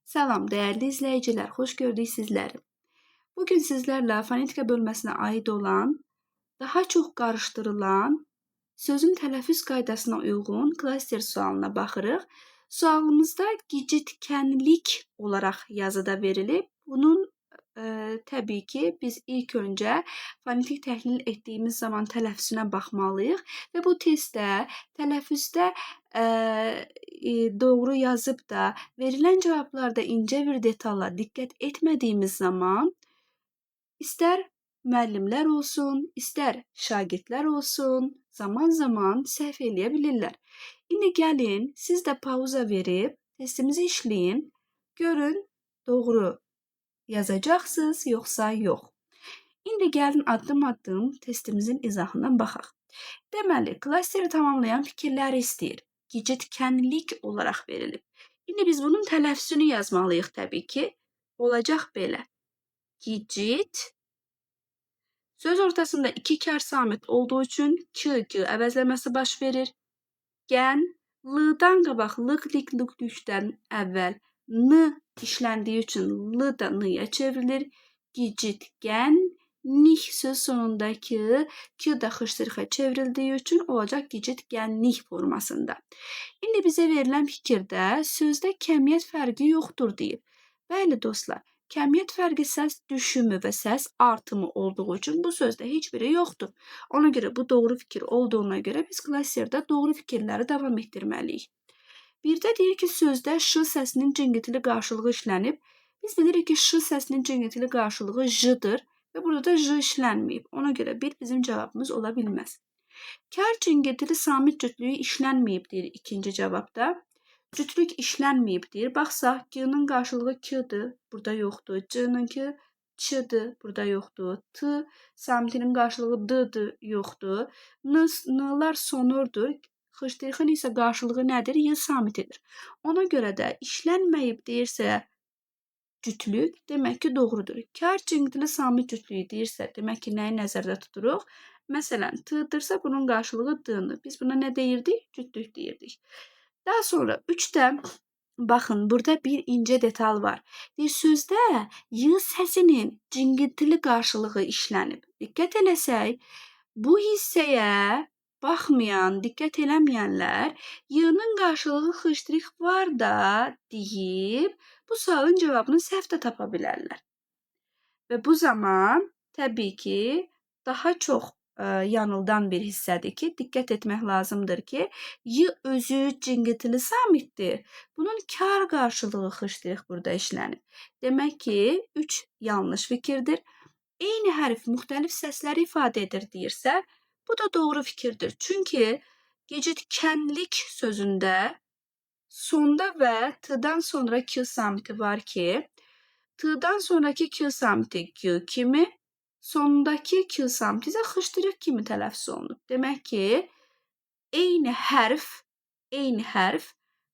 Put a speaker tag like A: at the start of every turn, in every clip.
A: Salam değerli izleyiciler, hoş gördük sizləri. Bugün sizlərlə fonetika bölməsinə aid olan, daha çox qarışdırılan, sözün tələffüz qaydasına uyğun klaster sualına baxırıq. Sualımızda gecitkənlik olaraq yazıda verilib. Bunun təbii ki, biz ilk öncə fonetik təhlil etdiyimiz zaman tələffüzünə baxmalıyıq və bu testdə tələffüzdə doğru yazıb da verilən cavablarda incə bir detala diqqət etmədiyimiz zaman istər müəllimlər olsun, istər şagirdlər olsun, zaman-zaman səhv eləyə bilirlər. İndi gəlin, siz də pauza verib testimizi işləyin, görün doğru yazacaqsınız yoxsa yox. İndi gəlin addım-addım testimizin izahına baxaq. Deməli, klasteri tamamlayan fikirləri istəyir. Gecitkənlik olaraq verilib. İndi biz bunun tələffüzünü yazmalıyıq təbii ki. Olacaq belə. Gicit. Söz ortasında iki kar samit olduğu üçün k əvəzləməsi baş verir. Gən, l-dan qabaq lıq-lik-lük-lükdən əvvəl n işləndiyi üçün l da n-ya çevrilir. Gicitkən, nik söz sonundakı k da xıştırxa çevrildiyi üçün olacaq gecitkənlik formasında. İndi bizə verilən fikirdə sözdə kəmiyyət fərqi yoxdur deyib. Bəli dostlar, kəmiyyət fərqi səs düşümü və səs artımı olduğu üçün bu sözdə heç biri yoxdur. Ona görə bu doğru fikir olduğuna görə biz klasterdə doğru fikirləri davam etdirməliyik. Bir də deyir ki, sözdə ş səsinin cingiltili qarşılığı işlənib. Biz bilirik ki, ş səsinin cingiltili qarşılığı j-dır və burada da j işlənməyib. Ona görə bir bizim cavabımız ola bilməz. Kar cingiltili samit cütlüyü işlənməyib deyir ikinci cavabda. Cütlük işlənməyib deyir. Baxsaq, g-nin qarşılığı k-dır, burada yoxdur. C-ninki ç-dır, burada yoxdur. T samitinin qarşılığı d-dır, yoxdur. N-lar sonurdur. Xıştırxın isə qarşılığı nədir? Y samitidir. Ona görə də işlənməyib deyirsə cütlük, demək ki, doğrudur. Kar cingiltili samit cütlüyü deyirsə, demək ki, nəyi nəzərdə tuturuq? Məsələn, t-dırsa bunun qarşılığı d-dır. Biz buna nə deyirdik? Cütlük deyirdik. Daha sonra 3-də baxın, burada bir incə detal var. Bir sözdə y səsinin cingiltili qarşılığı işlənib. Diqqət eləsək, bu hissəyə baxmayan, diqqət eləməyənlər y-nin qarşılığı xıştırx var da deyib, bu sualın cavabını səhv də tapa bilərlər. Və bu zaman təbii ki, daha çox yanıldan bir hissədir ki, diqqət etmək lazımdır ki, y özü cingiltili samitdir. Bunun kar qarşılığı xıştırx burada işlənib. Demək ki, 3 yanlış fikirdir. Eyni hərf müxtəlif səsləri ifadə edir deyirsə, bu da doğru fikirdir. Çünki gecitkənlik sözündə sonda və t-dan sonra k samiti var ki, t-dan sonraki k samiti g kimi, sondaki k samiti isə xıştırx kimi tələffüz olunub. Demək ki, eyni hərf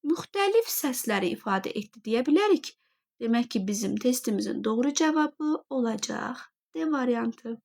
A: müxtəlif səsləri ifadə etdi deyə bilərik. Demək ki, bizim testimizin doğru cavabı olacaq D variantı.